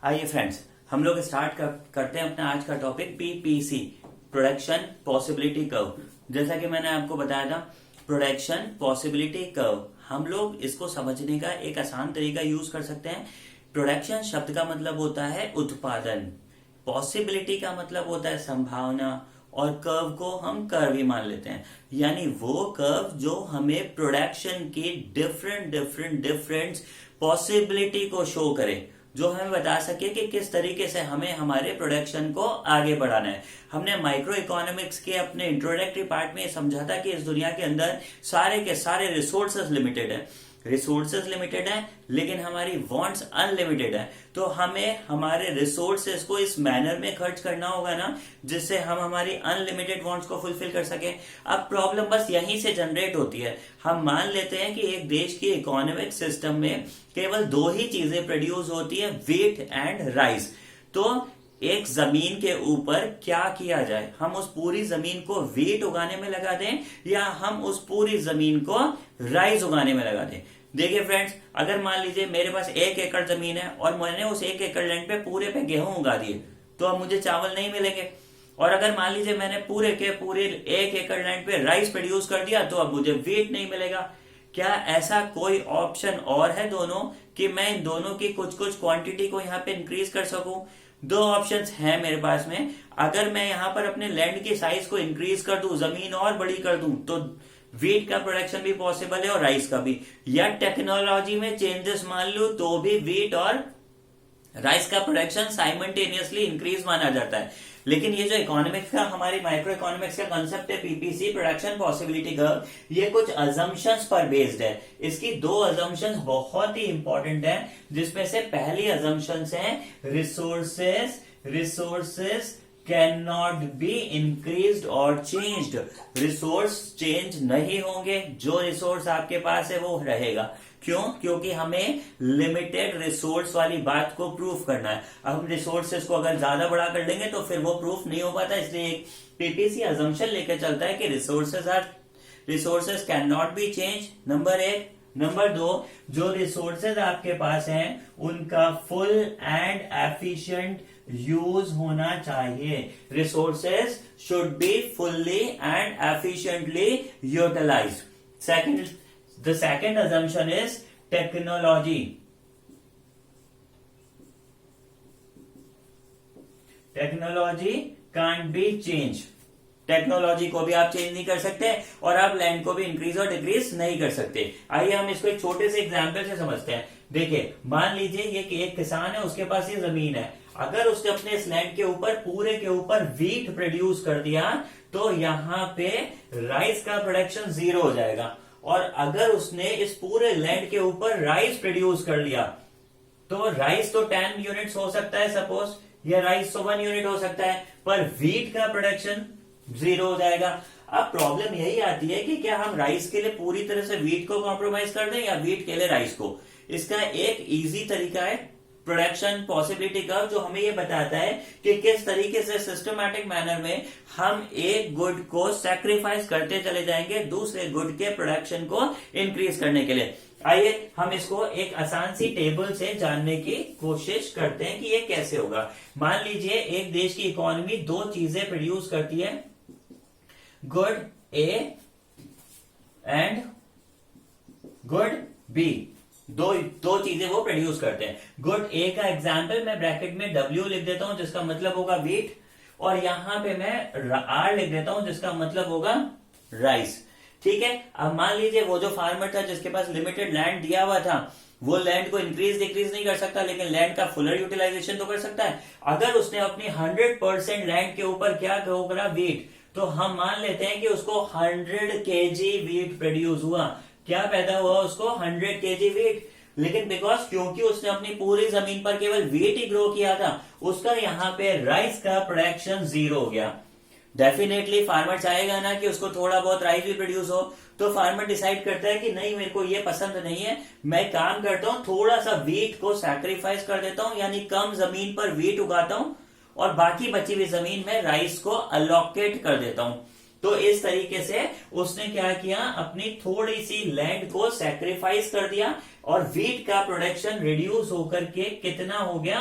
आइए फ्रेंड्स, हम लोग करते हैं अपना आज का topic PPC, production possibility curve. जैसा कि मैंने आपको बताया था, प्रोडक्शन पॉसिबिलिटी कर्व हम लोग इसको समझने का एक आसान तरीका यूज कर सकते हैं। प्रोडक्शन शब्द का मतलब होता है उत्पादन, पॉसिबिलिटी का मतलब होता है संभावना, और कर्व को हम कर्व ही मान लेते हैं, यानी वो कर्व जो हमें प्रोडक्शन की डिफरेंट पॉसिबिलिटी को शो करे, जो हमें बता सके कि किस तरीके से हमें हमारे प्रोडक्शन को आगे बढ़ाना है। हमने माइक्रो इकोनॉमिक्स के अपने इंट्रोडक्टरी पार्ट में समझा था कि इस दुनिया के अंदर सारे के सारे रिसोर्सेज लिमिटेड है, लेकिन हमारी वांट्स अनलिमिटेड है। तो हमें हमारे रिसोर्सेज को इस मैनर में खर्च करना होगा ना, जिससे हम हमारी अनलिमिटेड वांट्स को फुलफिल कर सके। अब प्रॉब्लम बस यहीं से जनरेट होती है। हम मान लेते हैं कि एक देश की इकोनॉमिक सिस्टम में केवल दो ही चीजें प्रोड्यूस होती है, व्हीट एंड राइस। तो एक जमीन के ऊपर क्या किया जाए, हम उस पूरी जमीन को व्हीट उगाने में लगा दें या हम उस पूरी जमीन को राइस उगाने में लगा दें। देखिए फ्रेंड्स, अगर मान लीजिए मेरे पास 1 एकड़ जमीन है और मैंने उस 1 एकड़ लैंड पे पूरे पे गेहूं उगा दिए, तो अब मुझे चावल नहीं मिलेंगे। और अगर मान लीजिए मैंने पूरे 1 एकड़ लैंड पे राइस प्रोड्यूस कर दिया, तो अब मुझे व्हीट नहीं मिलेगा। क्या ऐसा कोई ऑप्शन और है दोनों कि मैं इन दोनों की कुछ क्वांटिटी को यहाँ पे इंक्रीज कर सकूं? दो ऑप्शंस हैं मेरे पास में। अगर मैं यहाँ पर अपने लैंड की साइज को इंक्रीज कर दूं, जमीन और बड़ी कर दूं, तो व्हीट का प्रोडक्शन भी पॉसिबल है और राइस का भी। या टेक्नोलॉजी में चेंजेस मान लूं तो भी व्हीट और राइस का प्रोडक्शन साइमल्टेनियसली इंक्रीज माना जाता है। लेकिन ये जो इकोनॉमिक्स का, हमारी माइक्रो इकोनॉमिक्स का कंसेप्ट है पीपीसी, प्रोडक्शन पॉसिबिलिटी कर्व, ये कुछ अजम्पशंस पर बेस्ड है। इसकी दो अजम्पशंस बहुत ही इंपॉर्टेंट है, जिसमें से पहली अजम्पशन है resources can not be increased और चेंज्ड। रिसोर्स चेंज नहीं होंगे, जो रिसोर्स आपके पास है वो रहेगा। क्यों? क्योंकि हमें लिमिटेड रिसोर्स वाली बात को प्रूफ करना है। अब हम रिसोर्सेस को अगर ज्यादा बड़ा कर देंगे तो फिर वो प्रूफ नहीं हो पाता, इसलिए पीपीसी अजम्पशन लेकर चलता है कि resources can not be change, number 1। Number 2, जो रिसोर्सेज आपके पास हैं उनका फुल एंड एफिशिएंट यूज होना चाहिए। Resources should be fully and efficiently utilised. The second assumption is technology. Technology can't be changed. Technology को भी आप चेंज नहीं कर सकते और आप लैंड को भी इंक्रीज और डिक्रीज नहीं कर सकते। आइए हम इसको एक छोटे से एग्जाम्पल से समझते हैं। देखिए, मान लीजिए ये कि एक किसान है, उसके पास ये जमीन है। अगर उसने अपने इस लैंड के ऊपर पूरे के ऊपर व्हीट प्रोड्यूस कर दिया, तो यहाँ पे राइस का प्रोडक्शन 0 हो जाएगा। और अगर उसने इस पूरे लैंड के ऊपर राइस प्रोड्यूस कर लिया, तो राइस तो 10 यूनिट्स हो सकता है सपोज, या राइस तो 1 यूनिट हो सकता है, पर व्हीट का प्रोडक्शन 0 हो जाएगा। अब प्रॉब्लम यही आती है कि क्या हम राइस के लिए पूरी तरह से व्हीट को कॉम्प्रोमाइज कर दें या व्हीट के लिए राइस को? इसका एक इजी तरीका है प्रोडक्शन पॉसिबिलिटी कर्व, जो हमें ये बताता है कि किस तरीके से सिस्टमैटिक मैनर में हम एक गुड को सैक्रिफाइस करते चले जाएंगे दूसरे गुड के प्रोडक्शन को इंक्रीज करने के लिए। आइए हम इसको एक आसान सी टेबल से जानने की कोशिश करते हैं कि ये कैसे होगा। मान लीजिए एक देश की इकोनॉमी दो चीजें प्रोड्यूस करती है, good A and good B. दो चीजें वो प्रोड्यूस करते हैं। गुड ए का एग्जाम्पल मैं ब्रैकेट में W लिख देता हूं, जिसका मतलब होगा व्हीट, और यहां पे मैं R लिख देता हूं, जिसका मतलब होगा राइस। ठीक है। अब मान लीजिए वो जो फार्मर था जिसके पास लिमिटेड लैंड दिया हुआ था, वो लैंड को इंक्रीज डिक्रीज नहीं कर सकता, लेकिन लैंड का फुलर यूटिलाइजेशन तो कर सकता है। अगर उसने अपनी 100% लैंड के ऊपर क्या करा, व्हीट, तो हम मान लेते हैं कि उसको 100 kg व्हीट प्रोड्यूस हुआ। क्या पैदा हुआ उसको? 100 kg व्हीट। लेकिन क्योंकि उसने अपनी पूरी जमीन पर केवल व्हीट ही ग्रो किया था, उसका यहाँ पे राइस का प्रोडक्शन 0 हो गया। डेफिनेटली फार्मर चाहेगा ना कि उसको थोड़ा बहुत राइस भी प्रोड्यूस हो, तो फार्मर डिसाइड करता है कि नहीं, मेरे को ये पसंद नहीं है, मैं काम करता हूं थोड़ा सा व्हीट को सैक्रिफाइस कर देता हूं, यानी कम जमीन पर व्हीट उगाता हूं और बाकी बची हुई जमीन में राइस को अलोकेट कर देता हूं। तो इस तरीके से उसने क्या किया, अपनी थोड़ी सी लैंड को सैक्रिफाइस कर दिया और व्हीट का प्रोडक्शन रिड्यूस होकर के कितना हो गया,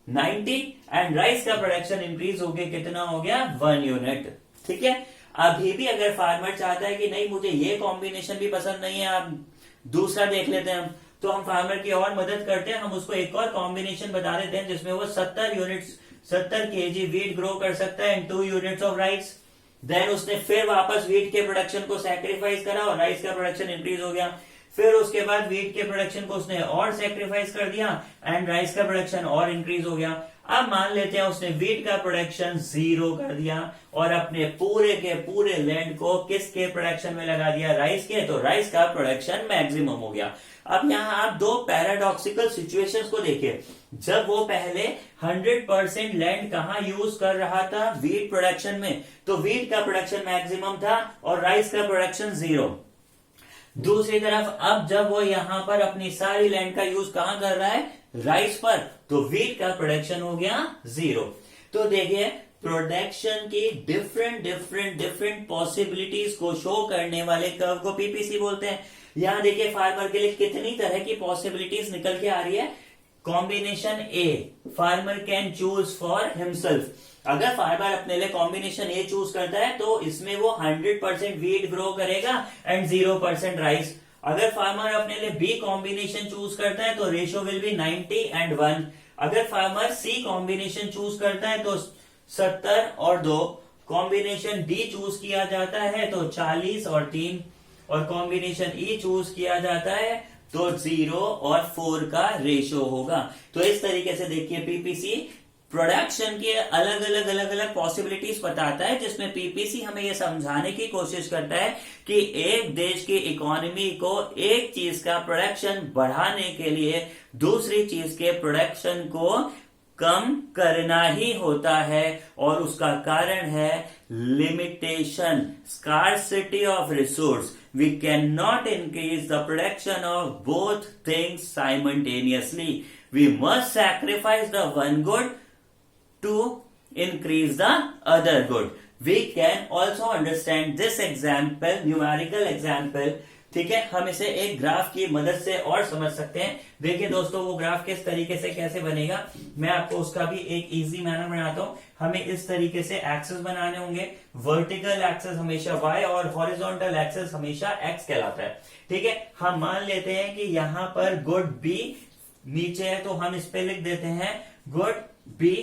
90 एंड राइस का प्रोडक्शन इंक्रीज हो गया, कितना हो गया 1 यूनिट। ठीक है, अभी भी अगर फार्मर चाहता है कि नहीं मुझे ये कॉम्बिनेशन भी पसंद नहीं है, आप दूसरा देख लेते हैं हम, तो हम फार्मर की और मदद करते हैं, हम उसको एक और कॉम्बिनेशन बता देते हैं जिसमें वो 70 केजी वीट ग्रो कर सकता है and 2 units of rice. Then उसने फिर वापस वीट के प्रोडक्शन को सैक्रिफाइस करा और राइस का प्रोडक्शन इंक्रीज हो गया। फिर उसके बाद वीट के प्रोडक्शन को उसने और सैक्रिफाइस कर दिया एंड राइस का प्रोडक्शन और इंक्रीज हो गया। अब मान लेते हैं उसने वीट का प्रोडक्शन 0 कर दिया और अपने पूरे के पूरे लैंड को किसके प्रोडक्शन में लगा दिया, राइस के, तो राइस का प्रोडक्शन मैक्सिमम हो गया। अब यहाँ आप दो पैराडॉक्सिकल सिचुएशंस को देखिए। जब वो पहले 100% लैंड कहाँ यूज कर रहा था, वीट प्रोडक्शन में, तो वीट का प्रोडक्शन मैक्सिमम था और राइस का प्रोडक्शन 0। दूसरी तरफ अब जब वो यहां पर अपनी सारी लैंड का यूज कहां कर रहा है, राइस पर, तो वीट का प्रोडक्शन हो गया 0। तो देखिए प्रोडक्शन की डिफरेंट पॉसिबिलिटीज को शो करने वाले कर्व को पीपीसी बोलते हैं। यहां देखिए फार्मर के लिए कितनी तरह की पॉसिबिलिटीज निकल के आ रही है। Combination A, farmer can choose for himself. अगर फार्मर अपने लिए कॉम्बिनेशन ए चूज करता है तो इसमें वो 100% वीट ग्रो करेगा एंड 0% राइस। अगर फार्मर अपने लिए बी कॉम्बिनेशन चूज करता है तो रेशियो विल बी 90 एंड 1। अगर फार्मर सी कॉम्बिनेशन चूज करता है तो 70 और 2। कॉम्बिनेशन डी चूज किया जाता है तो 40 और 3, और कॉम्बिनेशन ई चूज किया जाता है तो 0 और 4 का रेशियो होगा। तो इस तरीके से देखिए पीपीसी प्रोडक्शन के अलग अलग पॉसिबिलिटीज बताता है, जिसमें पीपीसी हमें यह समझाने की कोशिश करता है कि एक देश की इकोनॉमी को एक चीज का प्रोडक्शन बढ़ाने के लिए दूसरी चीज के प्रोडक्शन को कम करना ही होता है, और उसका कारण है limitation, scarcity of resource. We can not increase the production of both things simultaneously. We must sacrifice the one good to increase the other good. We can also understand this example, numerical example, ठीक है, हम इसे एक graph की मदद से और समझ सकते हैं। देखिए दोस्तों वो ग्राफ किस तरीके से कैसे बनेगा, मैं आपको उसका भी एक इजी मैनर बनाता हूं। हमें इस तरीके से एक्सेस बनाने होंगे। वर्टिकल एक्सेस हमेशा y और हॉरिजॉन्टल एक्सेस हमेशा x कहलाता है। ठीक है, हम मान लेते हैं कि यहां पर गुड बी नीचे है तो हम इस पे लिख देते हैं गुड बी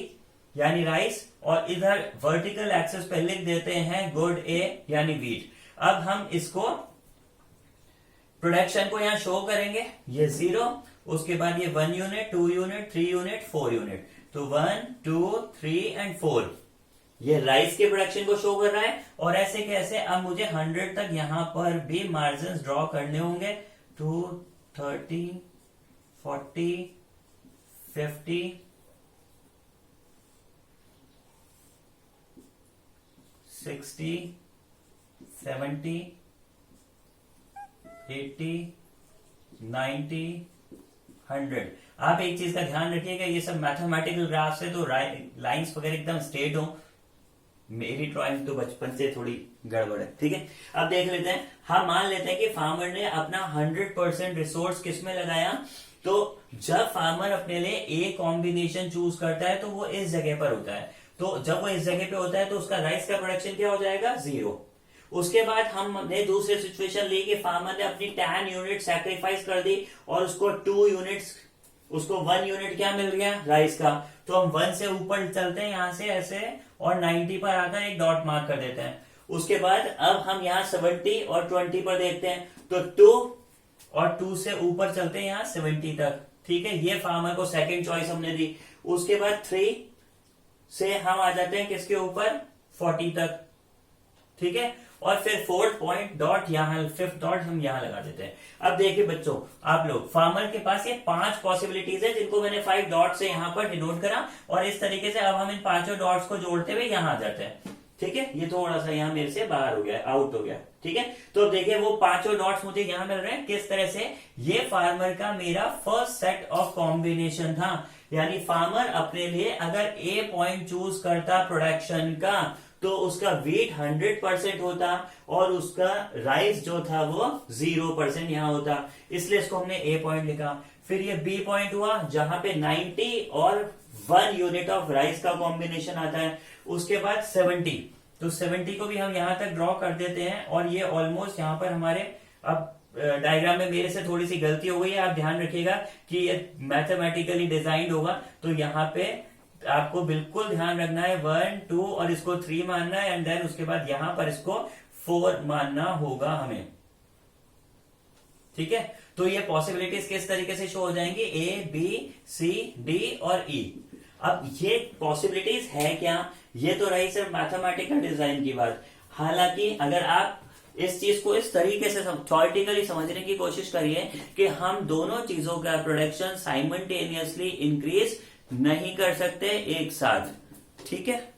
यानी राइस, और इधर वर्टिकल एक्सेस पे लिख देते हैं गुड ए यानी वीट। अब हम इसको प्रोडक्शन को यहां शो करेंगे, ये 0, उसके बाद ये 1 यूनिट, 2 यूनिट, 3 यूनिट, 4 यूनिट, तो 1 2 3 एंड 4 ये राइस के प्रोडक्शन को शो कर रहा है। और ऐसे कैसे, अब मुझे 100 तक यहां पर भी मार्जिन ड्रॉ करने होंगे, 2 30 40 50 60 70 80 90 100। आप एक चीज का ध्यान रखिएगा, ये सब मैथमेटिकल ग्राफ्स है तो लाइंस वगैरह एकदम स्ट्रेट हो। मेरी ड्राइंग तो बचपन से थोड़ी गड़बड़ है। ठीक है, अब देख लेते हैं। हम मान लेते हैं कि फार्मर ने अपना 100% रिसोर्स किस में लगाया, तो जब फार्मर अपने लिए ए कॉम्बिनेशन चूज करता है तो वो इस जगह पर होता है। तो जब वो इस जगह पे होता है तो उसका राइस का प्रोडक्शन क्या हो जाएगा, 0। उसके बाद हमने दूसरी सिचुएशन ली कि फार्मर ने अपनी 10 यूनिट सैक्रिफाइस कर दी और उसको 2 यूनिट्स, उसको 1 यूनिट क्या मिल गया, राइस का। तो हम 1 से ऊपर चलते हैं यहां से ऐसे, और 90 पर आकर एक डॉट मार्क कर देते हैं। उसके बाद अब हम यहाँ 70 और 20 पर देखते हैं, तो 2 और 2 से ऊपर चलते हैं यहाँ 70 तक। ठीक है, ये फार्मर को सेकंड चॉइस हमने दी। उसके बाद 3 से हम आ जाते हैं किसके ऊपर, 40 तक। ठीक है, और फिर 4th पॉइंट डॉट यहां, 5th डॉट हम यहां लगा देते हैं। अब देखिए बच्चों, आप लोग, फार्मर के पास ये 5 पॉसिबिलिटीज है जिनको मैंने 5 डॉट से यहां पर डिनोट करा, और इस तरीके से अब हम इन 5 डॉट्स को जोड़ते हुए यहां आ जाते हैं। ठीक है, ये थोड़ा सा यहां मेरे से बाहर हो गया, आउट हो गया। ठीक है, तो देखिए वो 5 डॉट्स मुझे यहां मिल रहे हैं। किस तरह से, ये फार्मर का मेरा फर्स्ट सेट ऑफ कॉम्बिनेशन था। यानी फार्मर अपने लिए अगर ए पॉइंट चूज करता प्रोडक्शन का तो उसका वेट 100% होता और उसका राइस जो था वो 0% यहां होता, इसलिए इसको हमने ए पॉइंट लिखा। फिर ये बी पॉइंट हुआ जहां पे 90 और 1 यूनिट ऑफ राइस का कॉम्बिनेशन आता है। उसके बाद 70, तो 70 को भी हम यहां तक ड्रॉ कर देते हैं और ये ऑलमोस्ट यहां पर हमारे, अब डायग्राम में मेरे से थोड़ी सी गलती हो गई है, आप ध्यान रखिएगा कि ये मैथमेटिकली डिजाइंड होगा, तो यहाँ पे आपको बिल्कुल ध्यान रखना है 1 2 और इसको 3 मानना है, एंड देन उसके बाद यहां पर इसको 4 मानना होगा हमें। ठीक है, तो ये पॉसिबिलिटीज किस तरीके से शो हो जाएंगी, ए बी सी डी और ई। अब ये पॉसिबिलिटीज है क्या, ये तो रही सिर्फ मैथमेटिकल डिजाइन की बात। हालांकि अगर आप इस चीज को इस तरीके से थ्योरेटिकली समझने की कोशिश करिए कि हम दोनों चीजों का प्रोडक्शन साइमल्टेनियसली इंक्रीज नहीं कर सकते एक साथ। ठीक है,